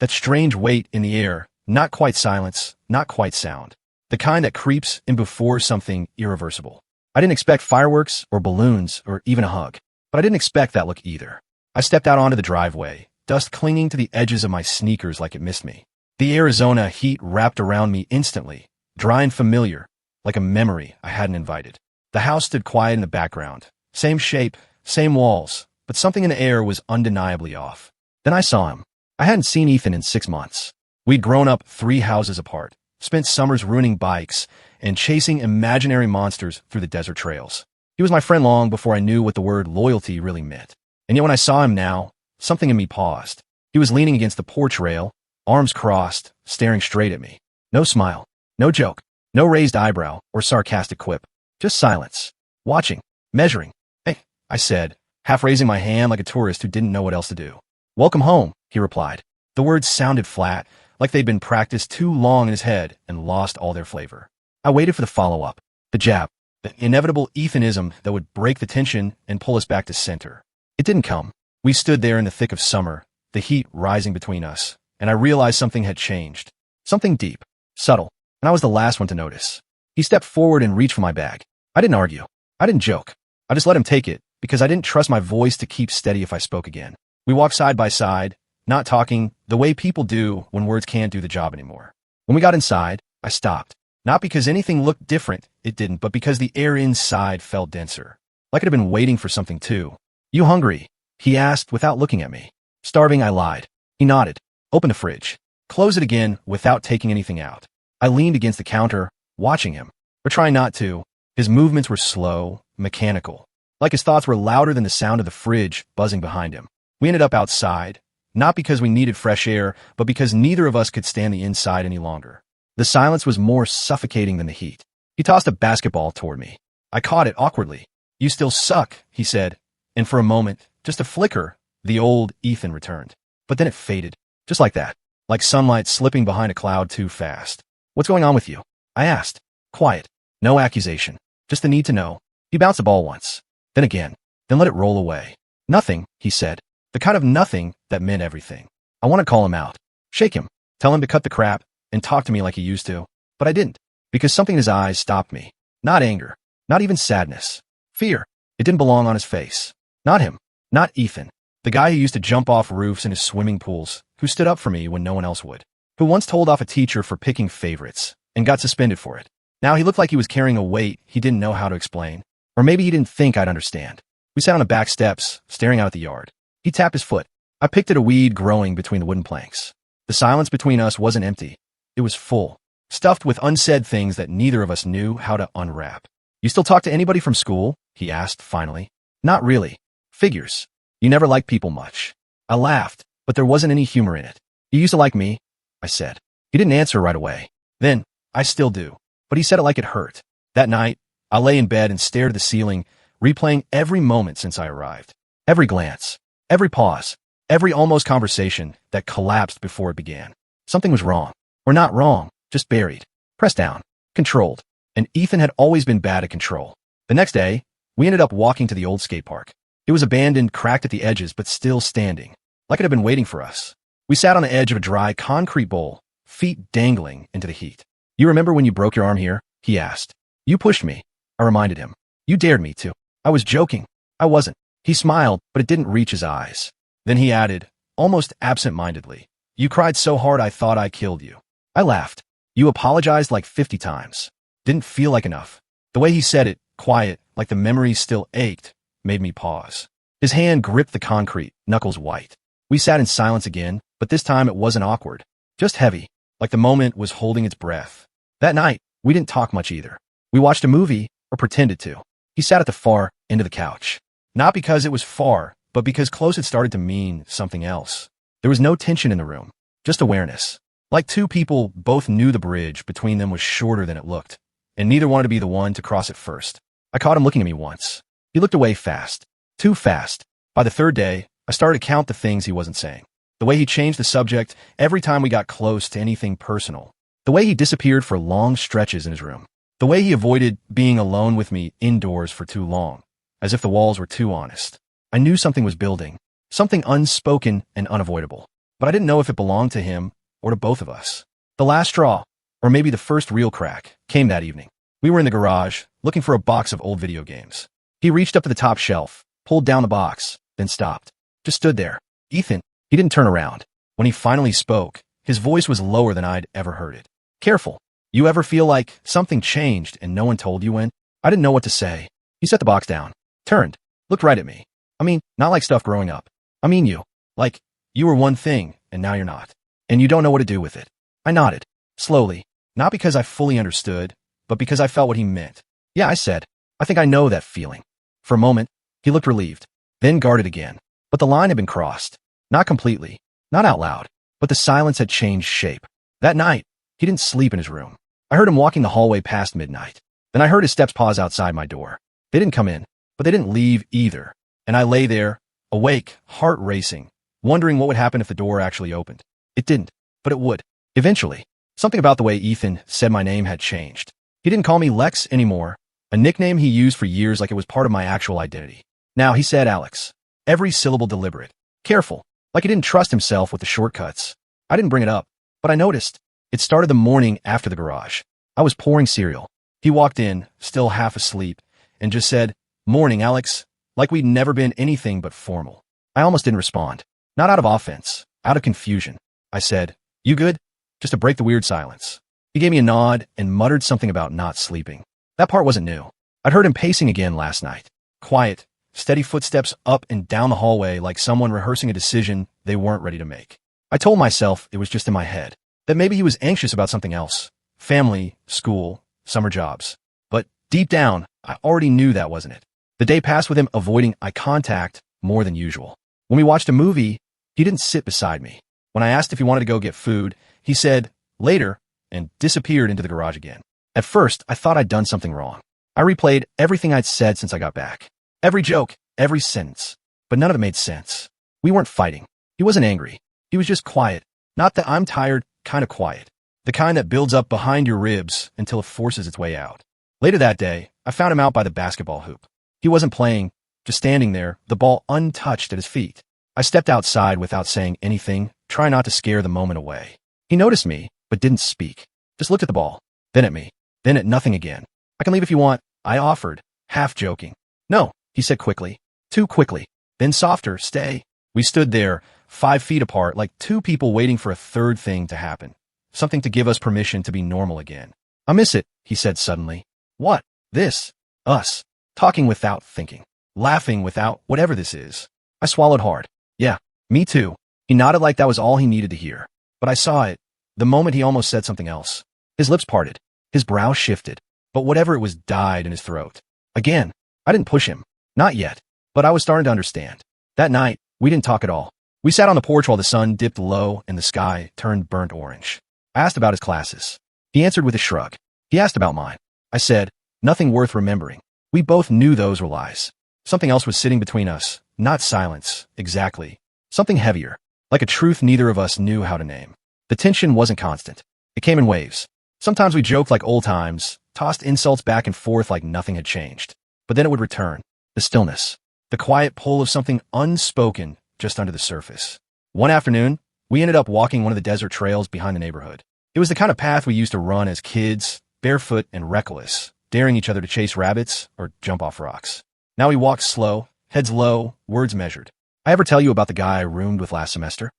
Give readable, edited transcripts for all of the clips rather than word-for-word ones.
That strange weight in the air, not quite silence, not quite sound. The kind that creeps in before something irreversible. I didn't expect fireworks or balloons or even a hug, but I didn't expect that look either. I stepped out onto the driveway, dust clinging to the edges of my sneakers like it missed me. The Arizona heat wrapped around me instantly, dry and familiar, like a memory I hadn't invited. The house stood quiet in the background. Same shape, same walls, but something in the air was undeniably off. Then I saw him. I hadn't seen Ethan in 6 months. We'd grown up 3 houses apart, spent summers ruining bikes, and chasing imaginary monsters through the desert trails. He was my friend long before I knew what the word loyalty really meant. And yet when I saw him now, something in me paused. He was leaning against the porch rail, arms crossed, staring straight at me. No smile, no joke, no raised eyebrow or sarcastic quip. Just silence. Watching. Measuring. "Hey," I said, half raising my hand like a tourist who didn't know what else to do. "Welcome home," he replied. The words sounded flat, like they'd been practiced too long in his head and lost all their flavor. I waited for the follow-up, the jab, the inevitable Ethanism that would break the tension and pull us back to center. It didn't come. We stood there in the thick of summer, the heat rising between us, and I realized something had changed. Something deep, subtle, and I was the last one to notice. He stepped forward and reached for my bag. I didn't argue. I didn't joke. I just let him take it, because I didn't trust my voice to keep steady if I spoke again. We walked side by side, not talking, the way people do when words can't do the job anymore. When we got inside, I stopped. Not because anything looked different, it didn't, but because the air inside felt denser. Like it had been waiting for something too. "You hungry?" he asked without looking at me. "Starving," I lied. He nodded. "Open the fridge. Close it again without taking anything out." I leaned against the counter, watching him, but trying not to. His movements were slow, mechanical, like his thoughts were louder than the sound of the fridge buzzing behind him. We ended up outside, not because we needed fresh air, but because neither of us could stand the inside any longer. The silence was more suffocating than the heat. He tossed a basketball toward me. I caught it awkwardly. "You still suck," he said, and for a moment, just a flicker, the old Ethan returned. But then it faded, just like that, like sunlight slipping behind a cloud too fast. "What's going on with you?" I asked. Quiet. No accusation. Just the need to know. He bounced the ball once. Then again. Then let it roll away. "Nothing," he said. The kind of nothing that meant everything. I want to call him out. Shake him. Tell him to cut the crap and talk to me like he used to. But I didn't. Because something in his eyes stopped me. Not anger. Not even sadness. Fear. It didn't belong on his face. Not him. Not Ethan. The guy who used to jump off roofs in his swimming pools, who stood up for me when no one else would, who once told off a teacher for picking favorites and got suspended for it. Now he looked like he was carrying a weight he didn't know how to explain. Or maybe he didn't think I'd understand. We sat on the back steps, staring out at the yard. He tapped his foot. I picked at a weed growing between the wooden planks. The silence between us wasn't empty. It was full, stuffed with unsaid things that neither of us knew how to unwrap. "You still talk to anybody from school?" he asked finally. "Not really. Figures. You never liked people much." I laughed, but there wasn't any humor in it. "You used to like me," I said. He didn't answer right away. Then, "I still do." But he said it like it hurt. That night, I lay in bed and stared at the ceiling, replaying every moment since I arrived. Every glance, every pause, every almost conversation that collapsed before it began. Something was wrong. Or not wrong, just buried, pressed down, controlled. And Ethan had always been bad at control. The next day, we ended up walking to the old skate park. It was abandoned, cracked at the edges, but still standing, like it had been waiting for us. We sat on the edge of a dry concrete bowl, feet dangling into the heat. "You remember when you broke your arm here?" he asked. "You pushed me," I reminded him. "You dared me to." I was joking. I wasn't. He smiled, but it didn't reach his eyes. Then he added, almost absent-mindedly, "You cried so hard I thought I killed you." I laughed. "You apologized like 50 times. Didn't feel like enough." The way he said it, quiet, like the memories still ached, made me pause. His hand gripped the concrete, knuckles white. We sat in silence again, but this time it wasn't awkward. Just heavy, like the moment was holding its breath. That night, we didn't talk much either. We watched a movie, or pretended to. He sat at the far end of the couch. Not because it was far, but because close had started to mean something else. There was no tension in the room, just awareness. Like two people both knew the bridge between them was shorter than it looked, and neither wanted to be the one to cross it first. I caught him looking at me once. He looked away fast. Too fast. By the third day, I started to count the things he wasn't saying. The way he changed the subject every time we got close to anything personal. The way he disappeared for long stretches in his room. The way he avoided being alone with me indoors for too long, as if the walls were too honest. I knew something was building, something unspoken and unavoidable. but I didn't know if it belonged to him or to both of us. The last straw, or maybe the first real crack, came that evening. We were in the garage, looking for a box of old video games. He reached up to the top shelf, pulled down the box, then stopped. Just stood there. Ethan, he didn't turn around. When he finally spoke, his voice was lower than I'd ever heard it. Careful. You ever feel like something changed and no one told you when? I didn't know what to say. He set the box down, turned, looked right at me. I mean, not like stuff growing up. I mean you. Like, you were one thing, and now you're not. And you don't know what to do with it. I nodded, slowly, not because I fully understood, but because I felt what he meant. Yeah, I said, I think I know that feeling. For a moment, he looked relieved, then guarded again. But the line had been crossed. Not completely, not out loud, but the silence had changed shape. That night, he didn't sleep in his room. I heard him walking the hallway past midnight. Then I heard his steps pause outside my door. They didn't come in, but they didn't leave either. And I lay there, awake, heart racing, wondering what would happen if the door actually opened. It didn't, but it would. Eventually, something about the way Ethan said my name had changed. He didn't call me Lex anymore, a nickname he used for years like it was part of my actual identity. Now he said Alex. Every syllable deliberate, careful, like he didn't trust himself with the shortcuts. I didn't bring it up, but I noticed. It started the morning after the garage. I was pouring cereal. He walked in, still half asleep, and just said, "Morning, Alex," like we'd never been anything but formal. I almost didn't respond. Not out of offense, out of confusion. I said, "You good?" Just to break the weird silence. He gave me a nod and muttered something about not sleeping. That part wasn't new. I'd heard him pacing again last night. Quiet, steady footsteps up and down the hallway like someone rehearsing a decision they weren't ready to make. I told myself it was just in my head, that maybe he was anxious about something else. Family, school, summer jobs. But deep down, I already knew that wasn't it. The day passed with him avoiding eye contact more than usual. When we watched a movie, he didn't sit beside me. When I asked if he wanted to go get food, he said, "Later," and disappeared into the garage again. At first, I thought I'd done something wrong. I replayed everything I'd said since I got back. Every joke, every sentence. But none of it made sense. We weren't fighting. He wasn't angry. He was just quiet. Not the "I'm tired" kind of quiet. The kind that builds up behind your ribs until it forces its way out. Later that day, I found him out by the basketball hoop. He wasn't playing, just standing there, the ball untouched at his feet. I stepped outside without saying anything, trying not to scare the moment away. He noticed me, but didn't speak. Just looked at the ball, then at me, then at nothing again. "I can leave if you want," I offered, half joking. "No," he said quickly. Too quickly. Then softer, "Stay." We stood there, 5 feet apart, like two people waiting for a third thing to happen. Something to give us permission to be normal again. "I miss it," he said suddenly. "What?" "This. Us. Talking without thinking. Laughing without whatever this is." I swallowed hard. "Yeah, me too." He nodded like that was all he needed to hear. But I saw it. The moment he almost said something else. His lips parted. His brow shifted. But whatever it was died in his throat. Again, I didn't push him. Not yet. But I was starting to understand. That night, we didn't talk at all. We sat on the porch while the sun dipped low and the sky turned burnt orange. I asked about his classes. He answered with a shrug. He asked about mine. I said, "Nothing worth remembering." We both knew those were lies. Something else was sitting between us. Not silence, exactly. Something heavier. Like a truth neither of us knew how to name. The tension wasn't constant. It came in waves. Sometimes we joked like old times, tossed insults back and forth like nothing had changed. But then it would return. The stillness. The quiet pull of something unspoken just under the surface. One afternoon, we ended up walking one of the desert trails behind the neighborhood. It was the kind of path we used to run as kids, barefoot and reckless, daring each other to chase rabbits or jump off rocks. Now we walked slow, heads low, words measured. "I ever tell you about the guy I roomed with last semester?"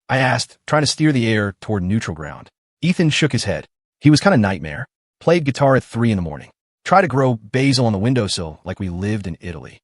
I asked, trying to steer the air toward neutral ground. Ethan shook his head. He was kind of nightmare. Played guitar at 3 in the morning. Tried to grow basil on the windowsill like we lived in Italy.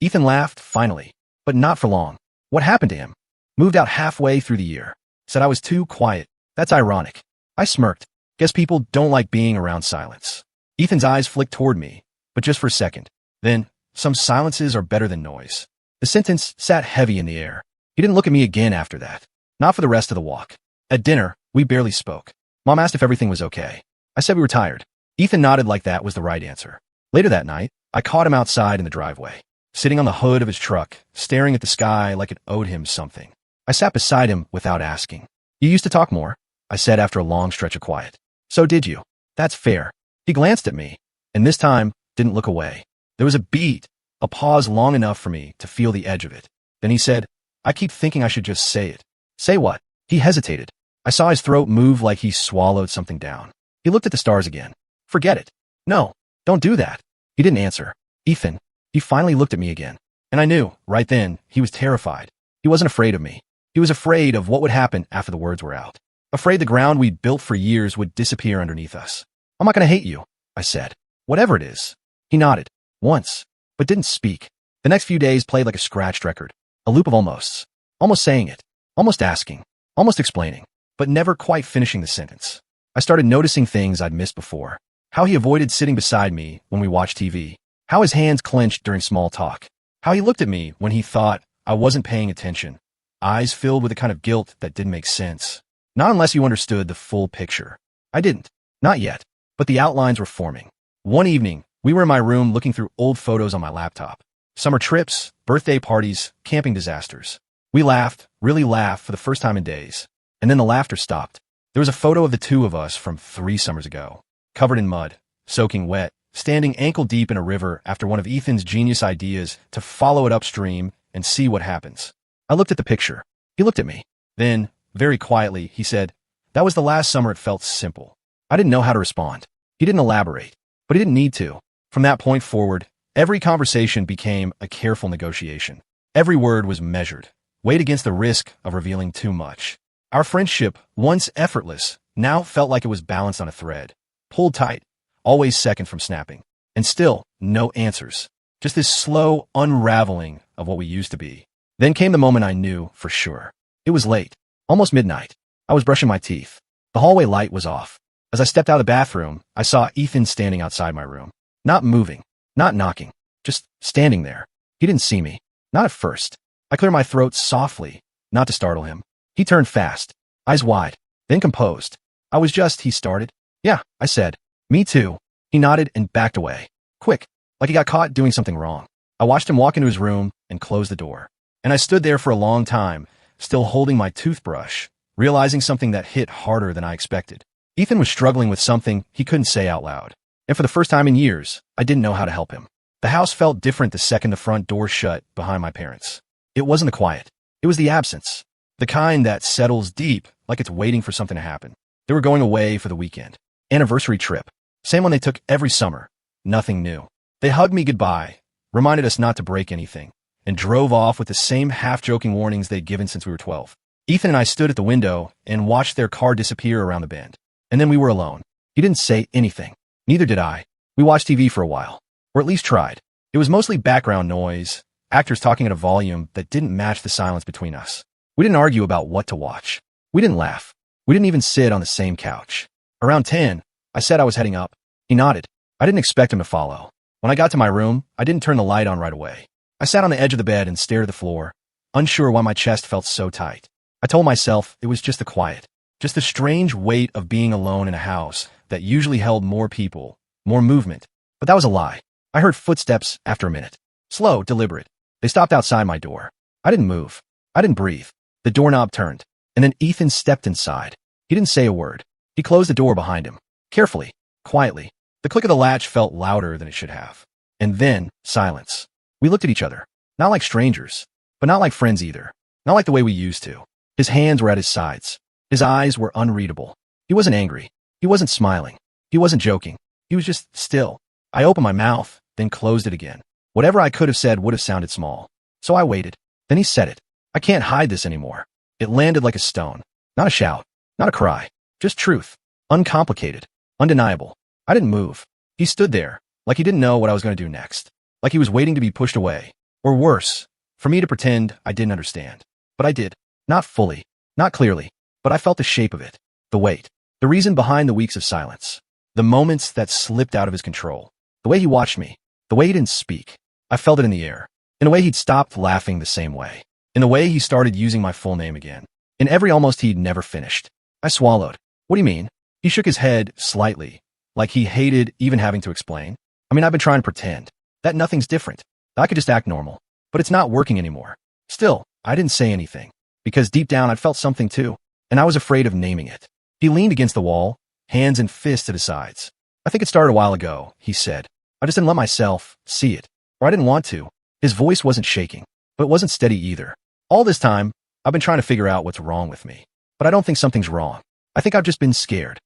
Ethan laughed, finally, but not for long. What happened to him? Moved out halfway through the year. Said I was too quiet. That's ironic. I smirked. Guess people don't like being around silence. Ethan's eyes flicked toward me, but just for a second. Then, some silences are better than noise. The sentence sat heavy in the air. He didn't look at me again after that. Not for the rest of the walk. At dinner, we barely spoke. Mom asked if everything was okay. I said we were tired. Ethan nodded like that was the right answer. Later that night, I caught him outside in the driveway, sitting on the hood of his truck, staring at the sky like it owed him something. I sat beside him without asking. "You used to talk more," I said after a long stretch of quiet. "So did you." "That's fair." He glanced at me, and this time didn't look away. There was a beat, a pause long enough for me to feel the edge of it. Then he said, "I keep thinking I should just say it." "Say what?" He hesitated. I saw his throat move like he swallowed something down. He looked at the stars again. Forget it. No, don't do that. He didn't answer. Ethan. He finally looked at me again. And I knew, right then, he was terrified. He wasn't afraid of me. He was afraid of what would happen after the words were out. Afraid the ground we'd built for years would disappear underneath us. I'm not going to hate you, I said. Whatever it is. He nodded. Once. But didn't speak. The next few days played like a scratched record. A loop of almosts. Almost saying it. Almost asking. Almost explaining. But never quite finishing the sentence. I started noticing things I'd missed before. How he avoided sitting beside me when we watched TV. How his hands clenched during small talk. How he looked at me when he thought I wasn't paying attention. Eyes filled with a kind of guilt that didn't make sense. Not unless you understood the full picture. I didn't. Not yet. But the outlines were forming. One evening, we were in my room looking through old photos on my laptop. Summer trips, birthday parties, camping disasters. We laughed, really laughed for the first time in days. And then the laughter stopped. There was a photo of the two of us from 3 summers ago. Covered in mud, soaking wet, standing ankle deep in a river after one of Ethan's genius ideas to follow it upstream and see what happens. I looked at the picture. He looked at me. Then, very quietly, he said, "That was the last summer it felt simple." I didn't know how to respond. He didn't elaborate, but he didn't need to. From that point forward, every conversation became a careful negotiation. Every word was measured, weighed against the risk of revealing too much. Our friendship, once effortless, now felt like it was balanced on a thread, pulled tight, always second from snapping. And still, no answers. Just this slow unraveling of what we used to be. Then came the moment I knew for sure. It was late, almost midnight. I was brushing my teeth. The hallway light was off. As I stepped out of the bathroom, I saw Ethan standing outside my room. Not moving, not knocking, just standing there. He didn't see me. Not at first. I cleared my throat softly, not to startle him. He turned fast, eyes wide, then composed. He started. "Yeah," I said. "Me too." He nodded and backed away. Quick, like he got caught doing something wrong. I watched him walk into his room and close the door. And I stood there for a long time, still holding my toothbrush, realizing something that hit harder than I expected. Ethan was struggling with something he couldn't say out loud. And for the first time in years, I didn't know how to help him. The house felt different the second the front door shut behind my parents. It wasn't the quiet. It was the absence. The kind that settles deep, like it's waiting for something to happen. They were going away for the weekend. Anniversary trip. Same one they took every summer. Nothing new. They hugged me goodbye, reminded us not to break anything, and drove off with the same half-joking warnings they'd given since we were 12. Ethan and I stood at the window and watched their car disappear around the bend. And then we were alone. He didn't say anything. Neither did I. We watched TV for a while. Or at least tried. It was mostly background noise, actors talking at a volume that didn't match the silence between us. We didn't argue about what to watch. We didn't laugh. We didn't even sit on the same couch. Around 10, I said I was heading up. He nodded. I didn't expect him to follow. When I got to my room, I didn't turn the light on right away. I sat on the edge of the bed and stared at the floor, unsure why my chest felt so tight. I told myself it was just the quiet, just the strange weight of being alone in a house that usually held more people, more movement. But that was a lie. I heard footsteps after a minute. Slow, deliberate. They stopped outside my door. I didn't move. I didn't breathe. The doorknob turned, and then Ethan stepped inside. He didn't say a word. He closed the door behind him. Carefully, quietly. The click of the latch felt louder than it should have. And then, silence. We looked at each other. Not like strangers, but not like friends either. Not like the way we used to. His hands were at his sides. His eyes were unreadable. He wasn't angry. He wasn't smiling. He wasn't joking. He was just still. I opened my mouth, then closed it again. Whatever I could have said would have sounded small. So I waited. Then he said it. I can't hide this anymore. It landed like a stone. Not a shout. Not a cry. Just truth. Uncomplicated. Undeniable. I didn't move. He stood there, like he didn't know what I was going to do next. Like he was waiting to be pushed away. Or worse, for me to pretend I didn't understand. But I did. Not fully. Not clearly. But I felt the shape of it. The weight. The reason behind the weeks of silence. The moments that slipped out of his control. The way he watched me. The way he didn't speak. I felt it in the air. In a way he'd stopped laughing the same way. In the way he started using my full name again. In every almost he'd never finished. I swallowed. What do you mean? He shook his head slightly, like he hated even having to explain. I mean, I've been trying to pretend that nothing's different. I could just act normal. But it's not working anymore. Still, I didn't say anything. Because deep down I felt something too. And I was afraid of naming it. He leaned against the wall, hands and fists at his sides. I think it started a while ago, he said. I just didn't let myself see it. Or I didn't want to. His voice wasn't shaking. But it wasn't steady either. All this time, I've been trying to figure out what's wrong with me. but I don't think something's wrong. I think I've just been scared.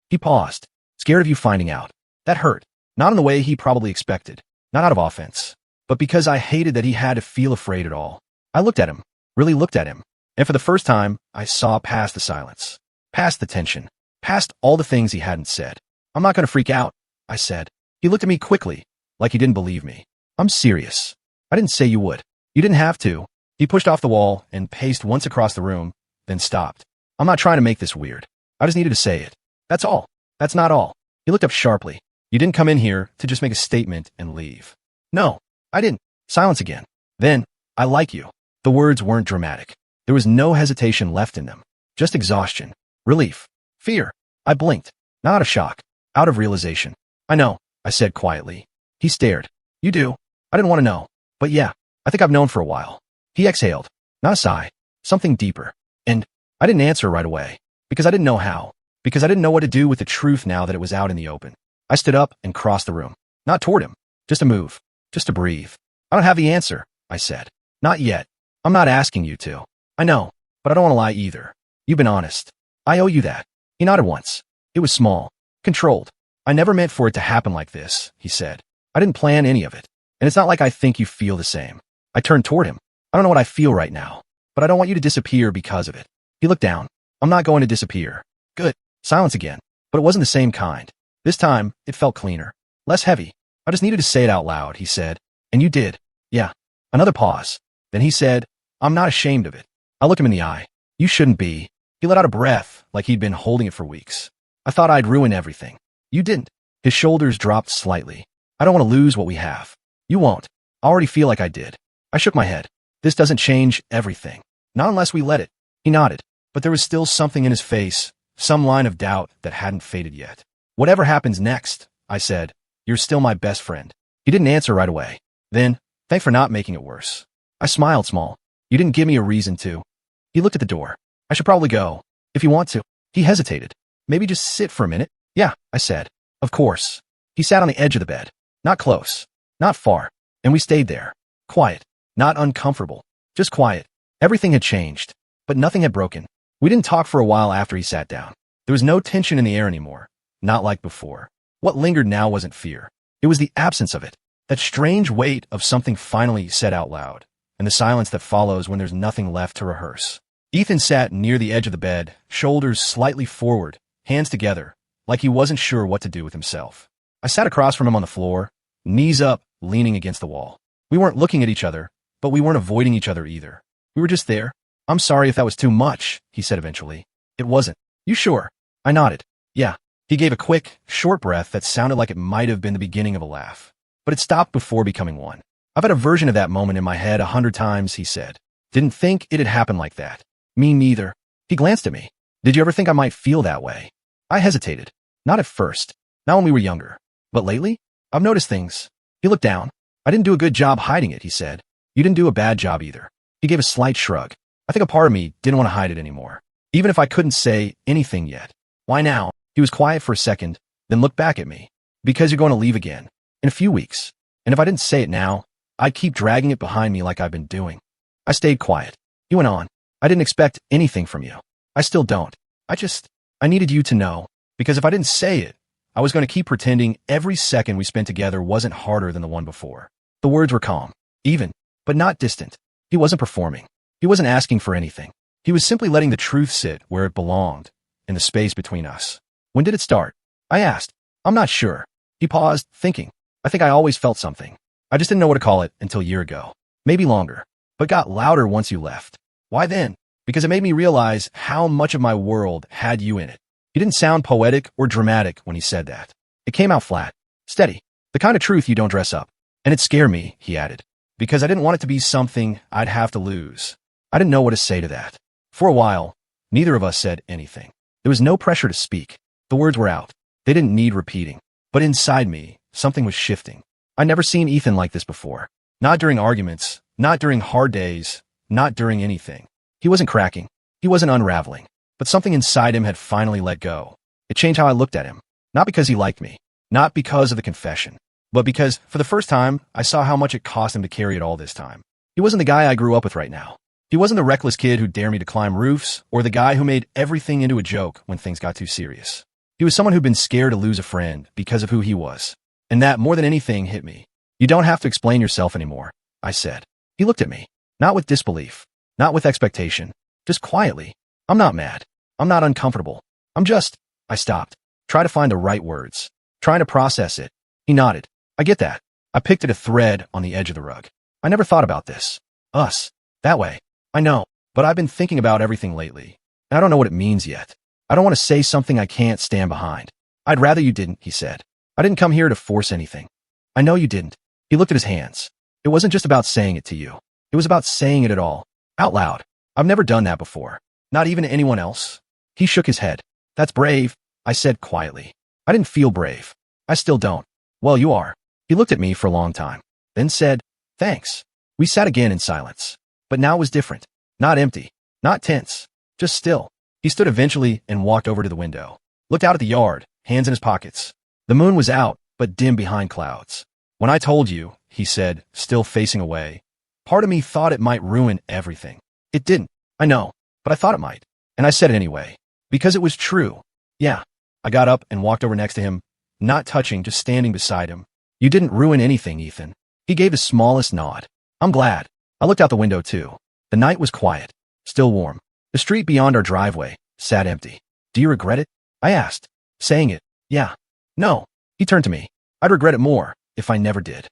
He paused. Scared of you finding out. That hurt. Not in the way he probably expected. Not out of offense. But because I hated that he had to feel afraid at all. I looked at him. Really looked at him. And for the first time, I saw past the silence. Past the tension. Past all the things he hadn't said. I'm not going to freak out, I said. He looked at me quickly, like he didn't believe me. I'm serious. I didn't say you would. You didn't have to. He pushed off the wall and paced once across the room, then stopped. I'm not trying to make this weird. I just needed to say it. That's all. That's not all. He looked up sharply. You didn't come in here to just make a statement and leave. No, I didn't. Silence again. Then, I like you. The words weren't dramatic. There was no hesitation left in them. Just exhaustion. Relief. Fear. I blinked. Not out of shock. Out of realization. I know, I said quietly. He stared. You do? I didn't want to know. But yeah, I think I've known for a while. He exhaled. Not a sigh. Something deeper. And I didn't answer right away. Because I didn't know how. Because I didn't know what to do with the truth now that it was out in the open. I stood up and crossed the room. Not toward him. Just to move. Just to breathe. I don't have the answer, I said. Not yet. I'm not asking you to. I know, but I don't want to lie either. You've been honest. I owe you that. He nodded once. It was small. Controlled. I never meant for it to happen like this, he said. I didn't plan any of it. And it's not like I think you feel the same. I turned toward him. I don't know what I feel right now, but I don't want you to disappear because of it. He looked down. I'm not going to disappear. Good. Silence again. But it wasn't the same kind. This time, it felt cleaner. Less heavy. I just needed to say it out loud, he said. And you did. Yeah. Another pause. Then he said, I'm not ashamed of it. I looked him in the eye. You shouldn't be. He let out a breath, like he'd been holding it for weeks. I thought I'd ruin everything. You didn't. His shoulders dropped slightly. I don't want to lose what we have. You won't. I already feel like I did. I shook my head. This doesn't change everything. Not unless we let it. He nodded. But there was still something in his face, some line of doubt that hadn't faded yet. Whatever happens next, I said, you're still my best friend. He didn't answer right away. Then, thanks for not making it worse. I smiled small. You didn't give me a reason to. He looked at the door. I should probably go. If you want to. He hesitated. Maybe just sit for a minute. Yeah, I said. Of course. He sat on the edge of the bed. Not close. Not far. And we stayed there. Quiet. Not uncomfortable. Just quiet. Everything had changed. But nothing had broken. We didn't talk for a while after he sat down. There was no tension in the air anymore. Not like before. What lingered now wasn't fear. It was the absence of it. That strange weight of something finally said out loud. And the silence that follows when there's nothing left to rehearse. Ethan sat near the edge of the bed, shoulders slightly forward, hands together, like he wasn't sure what to do with himself. I sat across from him on the floor, knees up, leaning against the wall. We weren't looking at each other, but we weren't avoiding each other either. We were just there. I'm sorry if that was too much, he said eventually. It wasn't. You sure? I nodded. Yeah. He gave a quick, short breath that sounded like it might have been the beginning of a laugh. But it stopped before becoming one. I've had a version of that moment in my head 100 times, he said. Didn't think it'd happen like that. Me neither. He glanced at me. Did you ever think I might feel that way? I hesitated. Not at first. Not when we were younger. But lately? I've noticed things. He looked down. I didn't do a good job hiding it, he said. You didn't do a bad job either. He gave a slight shrug. I think a part of me didn't want to hide it anymore. Even if I couldn't say anything yet. Why now? He was quiet for a second, then looked back at me. Because you're going to leave again. In a few weeks. And if I didn't say it now, I'd keep dragging it behind me like I've been doing. I stayed quiet. He went on. I didn't expect anything from you. I still don't. I needed you to know. Because if I didn't say it, I was going to keep pretending every second we spent together wasn't harder than the one before. The words were calm. Even. But not distant. He wasn't performing. He wasn't asking for anything. He was simply letting the truth sit where it belonged, in the space between us. When did it start? I asked. I'm not sure. He paused, thinking. I think I always felt something. I just didn't know what to call it until a year ago. Maybe longer. But got louder once you left. Why then? Because it made me realize how much of my world had you in it. He didn't sound poetic or dramatic when he said that. It came out flat. Steady. The kind of truth you don't dress up. And it scared me, he added. Because I didn't want it to be something I'd have to lose. I didn't know what to say to that. For a while, neither of us said anything. There was no pressure to speak. The words were out. They didn't need repeating. But inside me, something was shifting. I'd never seen Ethan like this before. Not during arguments, not during hard days, not during anything. He wasn't cracking. He wasn't unraveling. But something inside him had finally let go. It changed how I looked at him. Not because he liked me. Not because of the confession. But because, for the first time, I saw how much it cost him to carry it all this time. He wasn't the guy I grew up with right now. He He wasn't the reckless kid who'd dare me to climb roofs, or the guy who made everything into a joke when things got too serious. He was someone who'd been scared to lose a friend because of who he was. And that, more than anything, hit me. You don't have to explain yourself anymore, I said. He looked at me. Not with disbelief. Not with expectation. Just quietly. I'm not mad. I'm not uncomfortable. I stopped. Try to find the right words. Trying to process it. He nodded. I get that. I picked at a thread on the edge of the rug. I never thought about this. Us. That way. I know, but I've been thinking about everything lately. And I don't know what it means yet. I don't want to say something I can't stand behind. I'd rather you didn't, he said. I didn't come here to force anything. I know you didn't. He looked at his hands. It wasn't just about saying it to you. It was about saying it at all. Out loud. I've never done that before. Not even to anyone else. He shook his head. That's brave, I said quietly. I didn't feel brave. I still don't. Well, you are. He looked at me for a long time, then said, thanks. We sat again in silence. But now it was different. Not empty. Not tense. Just still. He stood eventually and walked over to the window. Looked out at the yard, hands in his pockets. The moon was out, but dim behind clouds. When I told you, he said, still facing away, part of me thought it might ruin everything. It didn't. I know. But I thought it might. And I said it anyway. Because it was true. Yeah. I got up and walked over next to him, not touching, just standing beside him. You didn't ruin anything, Ethan. He gave the smallest nod. I'm glad. I looked out the window too. The night was quiet, still warm. The street beyond our driveway sat empty. Do you regret it? I asked, saying it. Yeah. No. He turned to me. I'd regret it more if I never did.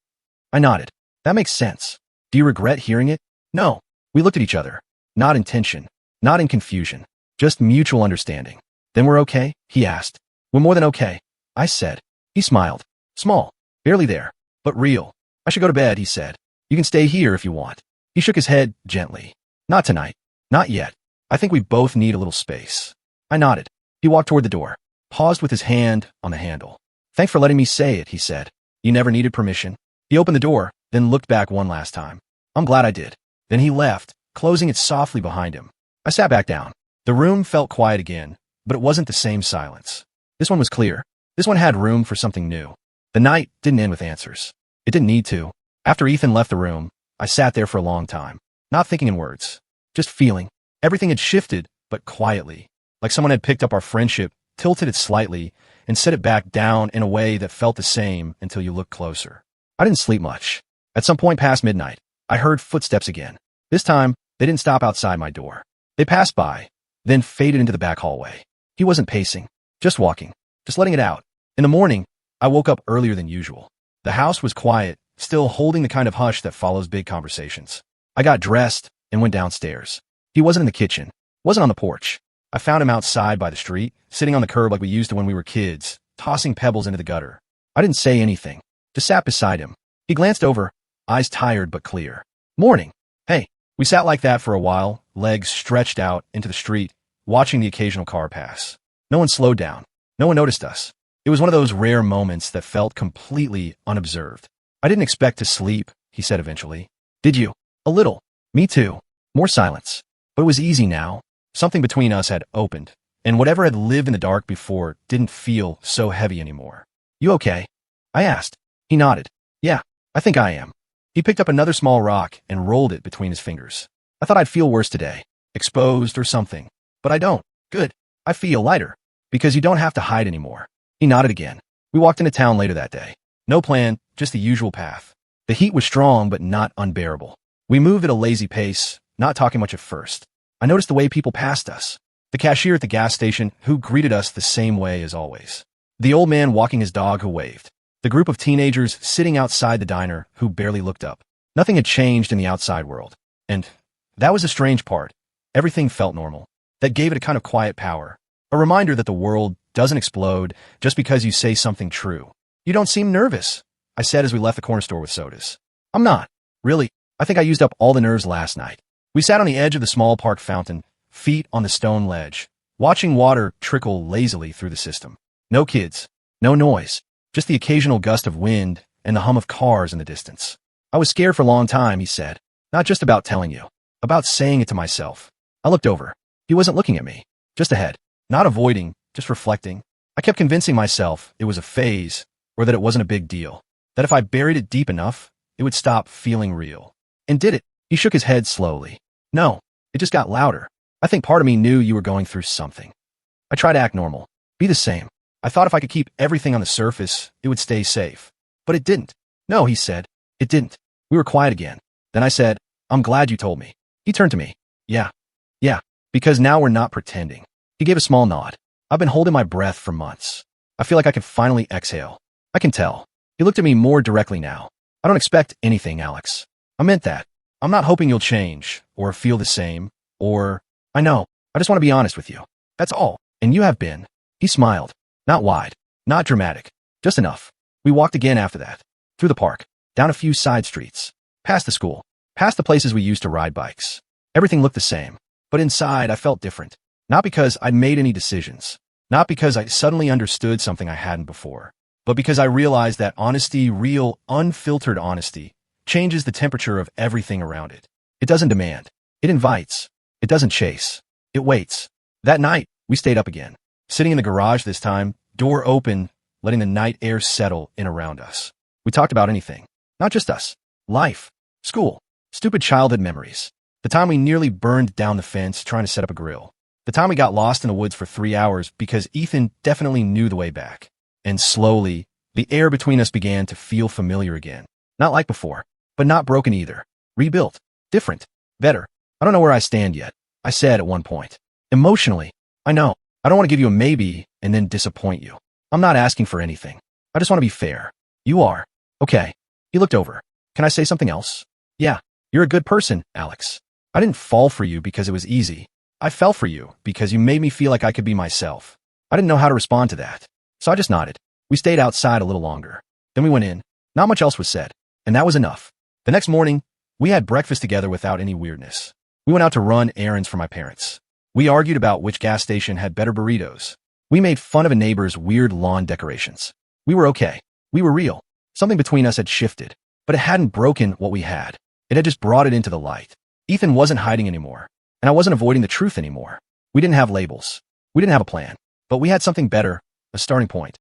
I nodded. That makes sense. Do you regret hearing it? No. We looked at each other. Not in tension. Not in confusion. Just mutual understanding. Then we're okay? He asked. We're more than okay, I said. He smiled. Small. Barely there. But real. I should go to bed, he said. You can stay here if you want. He shook his head gently. Not tonight. Not yet. I think we both need a little space. I nodded. He walked toward the door, paused with his hand on the handle. Thanks for letting me say it, he said. You never needed permission. He opened the door, then looked back one last time. I'm glad I did. Then he left, closing it softly behind him. I sat back down. The room felt quiet again, but it wasn't the same silence. This one was clear. This one had room for something new. The night didn't end with answers. It didn't need to. After Ethan left the room, I sat there for a long time, not thinking in words, just feeling. Everything had shifted, but quietly, like someone had picked up our friendship, tilted it slightly, and set it back down in a way that felt the same until you looked closer. I didn't sleep much. At some point past midnight, I heard footsteps again. This time, they didn't stop outside my door. They passed by, then faded into the back hallway. He wasn't pacing, just walking, just letting it out. In the morning, I woke up earlier than usual. The house was quiet, still holding the kind of hush that follows big conversations. I got dressed and went downstairs. He wasn't in the kitchen, wasn't on the porch. I found him outside by the street, sitting on the curb like we used to when we were kids, tossing pebbles into the gutter. I didn't say anything, just sat beside him. He glanced over, eyes tired but clear. Morning. Hey. We sat like that for a while, legs stretched out into the street, watching the occasional car pass. No one slowed down. No one noticed us. It was one of those rare moments that felt completely unobserved. I didn't expect to sleep, he said eventually. Did you? A little. Me too. More silence. But it was easy now. Something between us had opened, and whatever had lived in the dark before didn't feel so heavy anymore. You okay? I asked. He nodded. Yeah, I think I am. He picked up another small rock and rolled it between his fingers. I thought I'd feel worse today, exposed or something. But I don't. Good. I feel lighter. Because you don't have to hide anymore. He nodded again. We walked into town later that day. No plan, just the usual path. The heat was strong but not unbearable. We moved at a lazy pace, not talking much at first. I noticed the way people passed us. The cashier at the gas station who greeted us the same way as always. The old man walking his dog who waved. The group of teenagers sitting outside the diner who barely looked up. Nothing had changed in the outside world. And that was the strange part. Everything felt normal. That gave it a kind of quiet power. A reminder that the world doesn't explode just because you say something true. You don't seem nervous, I said as we left the corner store with sodas. I'm not. Really, I think I used up all the nerves last night. We sat on the edge of the small park fountain, feet on the stone ledge, watching water trickle lazily through the system. No kids. No noise. Just the occasional gust of wind and the hum of cars in the distance. I was scared for a long time, he said. Not just about telling you. About saying it to myself. I looked over. He wasn't looking at me. Just ahead. Not avoiding, just reflecting. I kept convincing myself it was a phase, or that it wasn't a big deal. That if I buried it deep enough, it would stop feeling real. And did it? He shook his head slowly. No. It just got louder. I think part of me knew you were going through something. I tried to act normal. Be the same. I thought if I could keep everything on the surface, it would stay safe. But it didn't. No, he said. It didn't. We were quiet again. Then I said, I'm glad you told me. He turned to me. Yeah. Yeah. Because now we're not pretending. He gave a small nod. I've been holding my breath for months. I feel like I can finally exhale. I can tell. He looked at me more directly now. I don't expect anything, Alex. I meant that. I'm not hoping you'll change, or feel the same, or... I know. I just want to be honest with you. That's all. And you have been. He smiled. Not wide. Not dramatic. Just enough. We walked again after that. Through the park. Down a few side streets. Past the school. Past the places we used to ride bikes. Everything looked the same. But inside, I felt different. Not because I'd made any decisions. Not because I suddenly understood something I hadn't before. But because I realized that honesty, real, unfiltered honesty, changes the temperature of everything around it. It doesn't demand. It invites. It doesn't chase. It waits. That night, we stayed up again. Sitting in the garage this time, door open, letting the night air settle in around us. We talked about anything. Not just us. Life. School. Stupid childhood memories. The time we nearly burned down the fence trying to set up a grill. The time we got lost in the woods for 3 hours because Ethan definitely knew the way back. And slowly, the air between us began to feel familiar again. Not like before, but not broken either. Rebuilt. Different. Better. I don't know where I stand yet, I said at one point. Emotionally, I know. I don't want to give you a maybe and then disappoint you. I'm not asking for anything. I just want to be fair. You are. Okay. He looked over. Can I say something else? Yeah. You're a good person, Alex. I didn't fall for you because it was easy. I fell for you because you made me feel like I could be myself. I didn't know how to respond to that. So I just nodded. We stayed outside a little longer. Then we went in. Not much else was said. And that was enough. The next morning, we had breakfast together without any weirdness. We went out to run errands for my parents. We argued about which gas station had better burritos. We made fun of a neighbor's weird lawn decorations. We were okay. We were real. Something between us had shifted, but it hadn't broken what we had. It had just brought it into the light. Ethan wasn't hiding anymore, and I wasn't avoiding the truth anymore. We didn't have labels. We didn't have a plan, but we had something better, a starting point.